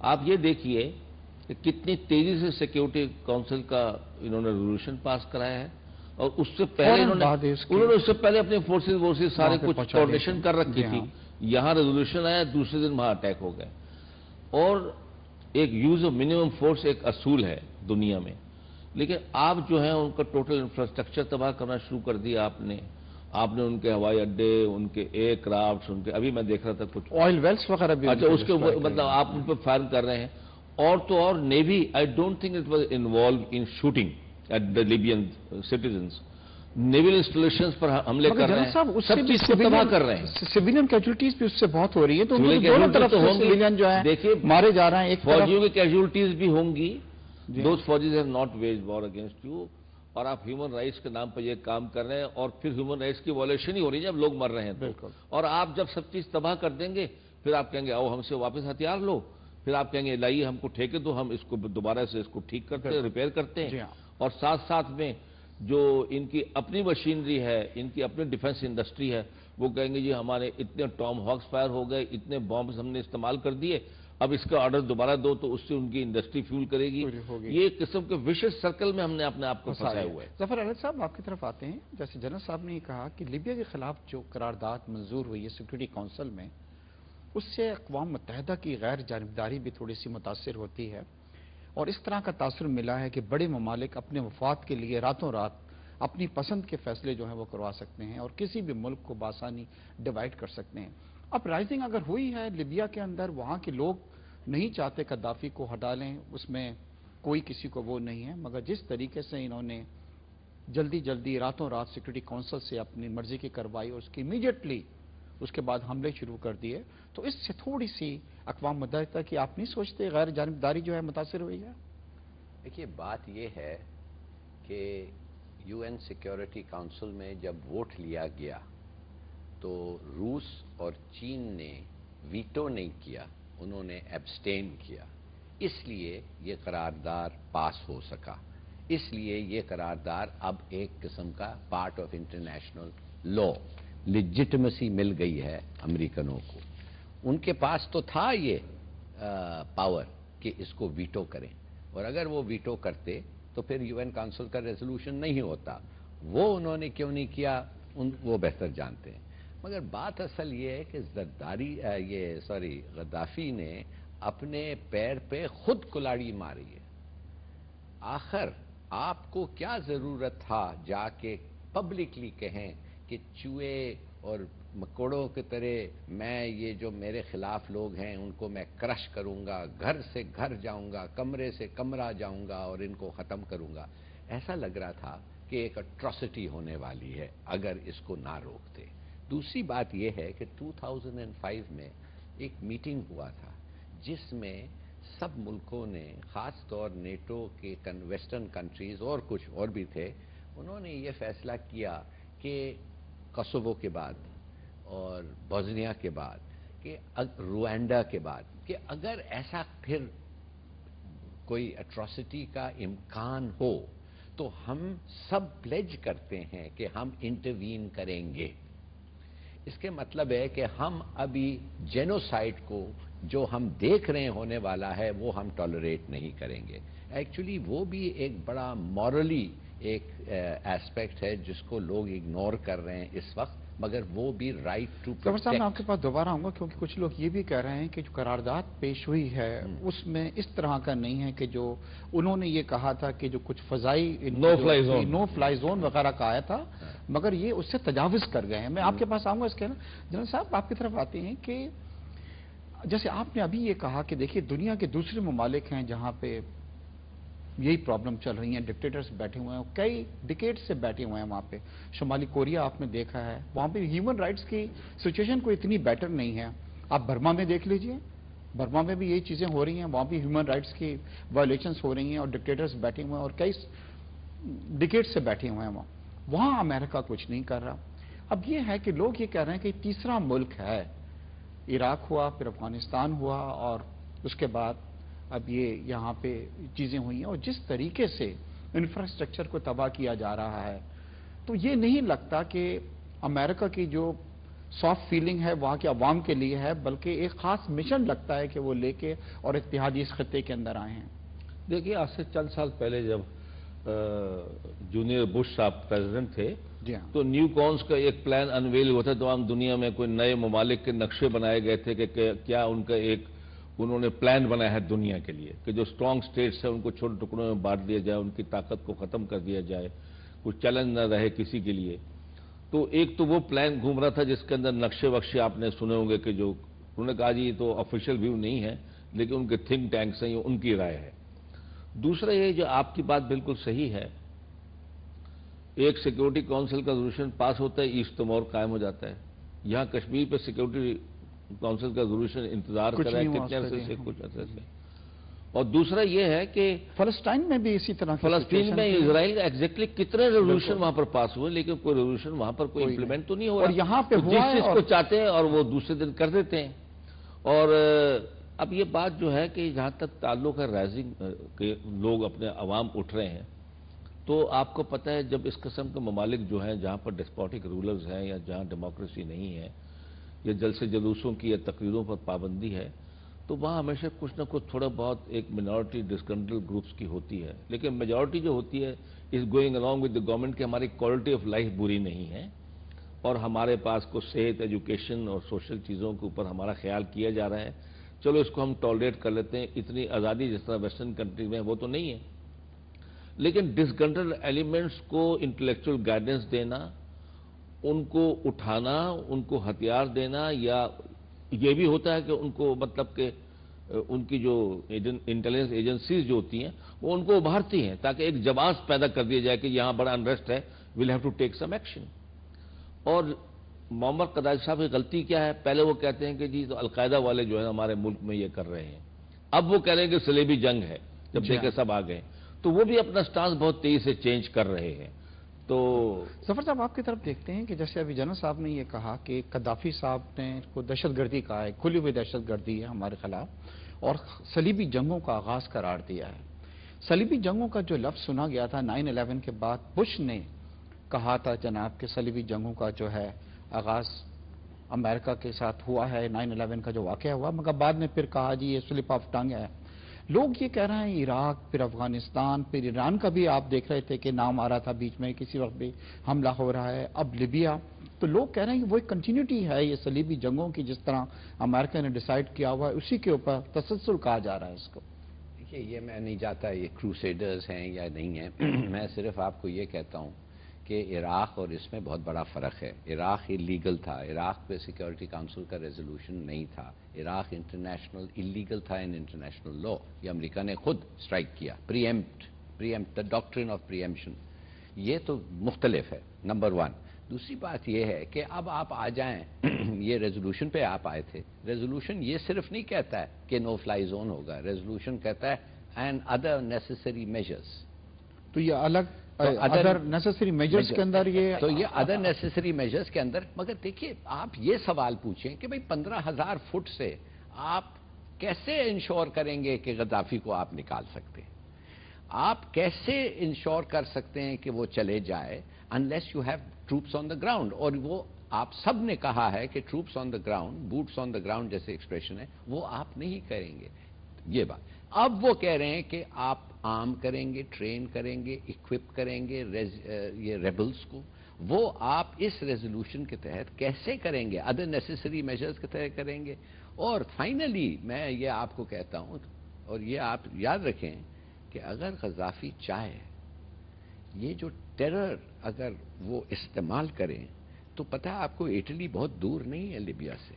آپ یہ دیکھیے کہ کتنی تیزی سے سیکیورٹی کونسل کا انہوں نے ریزولوشن پاس کرایا ہے، اور اس سے پہلے انہوں نے اس سے پہلے اپنے فورسز سارے کچھ کوارڈینیشن کر رکھی تھی. یہاں ریزولوشن آیا، دوسرے دن وہاں اٹیک ہو گئے. اور ایک یوز آف منیمم فورس ایک اصول ہے دنیا میں، لیکن آپ جو ہیں ان کا ٹوٹل انفراسٹرکچر تباہ کرنا شروع کر دیا آپ نے ان کے ہوائی اڈے، ان کے ایئر کرافٹس، ان کے ابھی میں دیکھ رہا تھا کچھ آئل ویلس وغیرہ بھی. اچھا، اس کے مطلب آپ ان پہ فائر کر رہے ہیں. اور تو اور navy, I don't think it was involved in shooting at the Lebanese citizens. Naval installations پر حملے کر رہے ہیں، سب چیز کو تباہ کر رہے ہیں. سویلین کیجولٹیز بھی اس سے بہت ہو رہی ہے، تو دونوں طرف سویلین جو ہے دیکھیے مارے جا رہے ہیں. ایک فوجیوں کی کیجولٹیز بھی ہوں گی. Those forces have not waged war against you, اور آپ ہیومن رائٹس کے نام پر یہ کام کر رہے ہیں، اور پھر ہیومن رائٹس کی وائلیشن ہی ہو رہی ہے جب لوگ مر رہے ہیں. بالکل. اور آپ جب سب چیز تباہ کر دیں گے، پھر آپ کہیں گے آؤ ہم سے واپس ہتھیار لو. پھر آپ کہیں گے لائیے ہم کو ٹھیکے دو، ہم اس کو دوبارہ سے اس کو ٹھیک کرتے ہیں، ریپیئر کرتے ہیں. اور ساتھ ساتھ میں جو ان کی اپنی مشینری ہے، ان کی اپنی ڈیفنس انڈسٹری ہے، وہ کہیں گے جی ہمارے اتنے ٹام ہاکس فائر ہو گئے، اتنے بامبز ہم نے استعمال کر دیے، اب اس کا آرڈر دوبارہ دو تو اس سے ان کی انڈسٹری فیول کرے گی. یہ ایک قسم کے وشس سرکل میں ہم نے اپنے آپ کو پھنسایا ہوا ہے. ظفر احمد صاحب آپ کی طرف آتے ہیں. جیسے جنرل صاحب نے یہ کہا کہ لیبیا کے خلاف جو قرارداد منظور ہوئی ہے سیکورٹی کونسل میں، اس سے اقوام متحدہ کی غیر جانبداری بھی تھوڑی سی متاثر ہوتی ہے، اور اس طرح کا تاثر ملا ہے کہ بڑے ممالک اپنے مفاد کے لیے راتوں رات اپنی پسند کے فیصلے جو ہیں وہ کروا سکتے ہیں، اور کسی بھی ملک کو بآسانی ڈیوائیڈ کر سکتے ہیں. اب رائزنگ اگر ہوئی ہے لیبیا کے اندر، وہاں کے لوگ نہیں چاہتے قذافی کو ہٹا لیں، اس میں کوئی کسی کو وہ نہیں ہے، مگر جس طریقے سے انہوں نے جلدی راتوں رات سیکورٹی کونسل سے اپنی مرضی کی کروائی، اور اس کی امیڈیٹلی اس کے بعد حملے شروع کر دیے، تو اس سے تھوڑی سی اقوام متحدہ کی آپ نہیں سوچتے غیر جانبداری جو ہے متاثر ہوئی ہے؟ دیکھیے بات یہ ہے کہ یو این سیکیورٹی کونسل میں جب ووٹ لیا گیا تو روس اور چین نے ویٹو نہیں کیا، انہوں نے ایبسٹین کیا. اس لیے یہ قرارداد پاس ہو سکا. اس لیے یہ قرارداد اب ایک قسم کا پارٹ آف انٹرنیشنل لا، لیجٹمیسی مل گئی ہے امریکنوں کو. ان کے پاس تو تھا یہ پاور کہ اس کو ویٹو کریں، اور اگر وہ ویٹو کرتے تو پھر یو این کونسل کا ریزولوشن نہیں ہوتا. وہ انہوں نے کیوں نہیں کیا وہ بہتر جانتے ہیں. مگر بات اصل یہ ہے کہ غدافی نے اپنے پیر پہ خود کلاڑی ماری ہے. آخر آپ کو کیا ضرورت تھا جا کے پبلکلی کہیں کہ چوہے اور مکوڑوں کی طرح میں یہ جو میرے خلاف لوگ ہیں ان کو میں کرش کروں گا، گھر سے گھر جاؤں گا، کمرے سے کمرہ جاؤں گا اور ان کو ختم کروں گا. ایسا لگ رہا تھا کہ ایک اٹراسٹی ہونے والی ہے اگر اس کو نہ روکتے. دوسری بات یہ ہے کہ 2005 میں ایک میٹنگ ہوا تھا جس میں سب ملکوں نے، خاص طور نیٹو کے ویسٹرن کنٹریز اور کچھ اور بھی تھے، انہوں نے یہ فیصلہ کیا کہ کوسوو کے بعد اور بوسنیا کے بعد، کہ روانڈا کے بعد، کہ اگر ایسا پھر کوئی اٹراسٹی کا امکان ہو تو ہم سب پلیج کرتے ہیں کہ ہم انٹروین کریں گے. اس کے مطلب ہے کہ ہم ابھی جینوسائیڈ کو جو ہم دیکھ رہے ہونے والا ہے وہ ہم ٹالریٹ نہیں کریں گے. ایکچولی وہ بھی ایک بڑا مورلی ایک ایسپیکٹ ہے جس کو لوگ اگنور کر رہے ہیں اس وقت، مگر وہ بھی رائٹ ٹو پروٹیکٹ. صاحب میں آپ کے پاس دوبارہ آؤں گا کیونکہ کچھ لوگ یہ بھی کہہ رہے ہیں کہ جو قرارداد پیش ہوئی ہے اس میں اس طرح کا نہیں ہے کہ جو انہوں نے یہ کہا تھا کہ جو کچھ فضائی نو فلائی زون وغیرہ کا آیا تھا، مگر یہ اس سے تجاوز کر گئے ہیں. میں آپ کے پاس آؤں گا اس کے نا. جنرل صاحب آپ کی طرف آتے ہیں کہ جیسے آپ نے ابھی یہ کہا کہ دیکھیے دنیا کے دوسرے ممالک ہیں جہاں پہ یہی پرابلم چل رہی ہیں، ڈکٹیٹرز بیٹھے ہوئے ہیں، کئی ڈیکیڈ سے بیٹھے ہوئے ہیں وہاں پہ. شمالی کوریا آپ نے دیکھا ہے، وہاں پہ ہیومن رائٹس کی سچویشن کوئی اتنی بیٹر نہیں ہے. آپ برما میں دیکھ لیجئے، برما میں بھی یہی چیزیں ہو رہی ہیں، وہاں بھی ہیومن رائٹس کی وائلیشنز ہو رہی ہیں اور ڈکٹیٹرز بیٹھے ہوئے ہیں اور کئی ڈیکیڈ سے بیٹھے ہوئے ہیں وہاں امریکہ کچھ نہیں کر رہا. اب یہ ہے کہ لوگ یہ کہہ رہے ہیں کہ تیسرا ملک ہے، عراق ہوا، پھر افغانستان ہوا، اور اس کے بعد اب یہ یہاں پہ چیزیں ہوئی ہیں، اور جس طریقے سے انفراسٹرکچر کو تباہ کیا جا رہا ہے تو یہ نہیں لگتا کہ امریکہ کی جو سافٹ فیلنگ ہے وہاں کے عوام کے لیے ہے، بلکہ ایک خاص مشن لگتا ہے کہ وہ لے کے اور اتحادی اس خطے کے اندر آئے ہیں؟ دیکھیے، آج سے چند سال پہلے جب جونیئر بش صاحب پریزیڈنٹ تھے، جی ہاں، تو نیو کونس کا ایک پلان انویل ہوا تھا، تمام دنیا میں کوئی نئے ممالک کے نقشے بنائے گئے تھے کہ کیا ان کا ایک انہوں نے پلان بنایا ہے دنیا کے لیے کہ جو اسٹرانگ سٹیٹس ہیں ان کو چھوٹے ٹکڑوں میں بانٹ دیا جائے، ان کی طاقت کو ختم کر دیا جائے، کوئی چیلنج نہ رہے کسی کے لیے۔ تو ایک تو وہ پلان گھوم رہا تھا جس کے اندر نقشے وقشے آپ نے سنے ہوں گے کہ جو انہوں نے کہا جی یہ تو آفیشیل ویو نہیں ہے، لیکن ان کے تھنک ٹینکس ہیں، یہ ان کی رائے ہے۔ دوسرا یہ جو آپ کی بات بالکل صحیح ہے، ایک سیکورٹی کونسل کا ریزولوشن پاس ہوتا ہے، ایسٹ تیمور قائم ہو جاتا ہے۔ یہاں کشمیر پہ سیکورٹی کونسل کا ریزولوشن انتظار کر رہا ہے کتنے عرصے سے، کچھ عرصے سے۔ اور دوسرا یہ ہے کہ فلسطین میں بھی اسی طرح کی فلسطین situation میں تھی۔ اسرائیل کا ایگزیکٹلی کتنے ریزولوشن وہاں پر پاس ہوئے، لیکن کوئی ریزولوشن وہاں پر کوئی امپلیمنٹ تو نہیں ہو رہا۔ اور یہاں پہ تو ہوا جس ہے چیز اور کو چاہتے ہیں اور وہ دوسرے دن کر دیتے ہیں۔ اور اب یہ بات جو ہے کہ جہاں تک تعلق ہے رائزنگ کے لوگ اپنے عوام اٹھ رہے ہیں، تو آپ کو پتہ ہے جب اس قسم کے ممالک جو ہیں جہاں پر ڈسپوٹک رولرز ہیں یا جہاں ڈیموکریسی نہیں ہے یا جلسے جلوسوں کی یا تقریروں پر پابندی ہے، تو وہاں ہمیشہ کچھ نہ کچھ تھوڑا بہت ایک منارٹی ڈسکنٹرل گروپس کی ہوتی ہے، لیکن میجورٹی جو ہوتی ہے is going along with the government کہ ہماری کوالٹی آف لائف بری نہیں ہے اور ہمارے پاس کو صحت، ایجوکیشن اور سوشل چیزوں کے اوپر ہمارا خیال کیا جا رہا ہے، چلو اس کو ہم ٹالریٹ کر لیتے ہیں۔ اتنی آزادی جس طرح ویسٹرن کنٹری میں وہ تو نہیں ہے، لیکن ڈسکنٹرل ایلیمنٹس کو انٹلیکچوئل گائیڈنس دینا، ان کو اٹھانا، ان کو ہتھیار دینا، یا یہ بھی ہوتا ہے کہ ان کو مطلب کہ ان کی جو انٹیلیجنس ایجنسیز جو ہوتی ہیں وہ ان کو ابھارتی ہیں تاکہ ایک جواز پیدا کر دیا جائے کہ یہاں بڑا انریسٹ ہے، we'll have to take some action. اور معمر قذافی صاحب کی غلطی کیا ہے؟ پہلے وہ کہتے ہیں کہ جی تو القاعدہ والے جو ہے ہمارے ملک میں یہ کر رہے ہیں، اب وہ کہہ رہے ہیں کہ صلیبی جنگ ہے، جب دیکھے سب آ گئے تو وہ بھی اپنا سٹانس بہت تیزی سے چینج کر رہے ہیں۔ تو ظفر صاحب آپ کی طرف دیکھتے ہیں کہ جیسے ابھی جنرل صاحب نے یہ کہا کہ قذافی صاحب نے کو دہشت گردی کہا ہے، کھلی ہوئی دہشت گردی ہے ہمارے خلاف، اور صلیبی جنگوں کا آغاز قرار دیا ہے۔ صلیبی جنگوں کا جو لفظ سنا گیا تھا 9/11 کے بعد، بش نے کہا تھا جناب کہ صلیبی جنگوں کا جو ہے آغاز امریکہ کے ساتھ ہوا ہے، 9/11 کا جو واقعہ ہوا، مگر بعد میں پھر کہا جی یہ سلپ آف ٹنگ ہے۔ لوگ یہ کہہ رہے ہیں عراق، پھر افغانستان، پھر ایران کا بھی آپ دیکھ رہے تھے کہ نام آ رہا تھا بیچ میں، کسی وقت بھی حملہ ہو رہا ہے، اب لیبیا۔ تو لوگ کہہ رہے ہیں کہ وہ ایک کنٹینیوٹی ہے یہ صلیبی جنگوں کی، جس طرح امریکہ نے ڈیسائیڈ کیا ہوا ہے اسی کے اوپر تسلسل کہا جا رہا ہے اس کو۔ دیکھیے، یہ میں نہیں جاتا یہ کروسیڈرز ہیں یا نہیں ہیں، میں صرف آپ کو یہ کہتا ہوں کہ عراق اور اس میں بہت بڑا فرق ہے۔ عراق اللیگل تھا، عراق پہ سیکورٹی کونسل کا ریزولوشن نہیں تھا، عراق انٹرنیشنل اللیگل تھا ان انٹرنیشنل لا، یہ امریکہ نے خود اسٹرائک کیا، پریمپٹ دا ڈاکٹرن آف پریمپشن۔ یہ تو مختلف ہے، نمبر 1۔ دوسری بات یہ ہے کہ اب آپ آ جائیں، یہ ریزولوشن پہ آپ آئے تھے، ریزولوشن یہ صرف نہیں کہتا ہے کہ نو فلائی زون ہوگا، ریزولوشن کہتا ہے اینڈ ادر نیسیسری میجرز۔ تو یہ الگ ادر نیسیسری میجرز کے اندر تو یہ ادر نیسیسری میجرز کے اندر، مگر دیکھیے آپ یہ سوال پوچھیں کہ بھئی 15,000 فٹ سے آپ کیسے انشور کریں گے کہ غدافی کو آپ نکال سکتے ہیں؟ آپ کیسے انشور کر سکتے ہیں کہ وہ چلے جائے unless you have troops on the ground؟ اور وہ آپ سب نے کہا ہے کہ troops on the ground، boots on the ground جیسے ایکسپریشن ہے، وہ آپ نہیں کریں گے یہ بات۔ اب وہ کہہ رہے ہیں کہ آپ عام کریں گے، ٹرین کریں گے، اکوپ کریں گے یہ ریبلز کو، وہ آپ اس ریزولوشن کے تحت کیسے کریں گے؟ ادر نیسیسری میجرز کے تحت کریں گے۔ اور فائنلی میں یہ آپ کو کہتا ہوں، اور یہ آپ یاد رکھیں کہ اگر قذافی چاہے یہ جو ٹیرر اگر وہ استعمال کریں تو پتہ ہے آپ کو اٹلی بہت دور نہیں ہے لیبیا سے،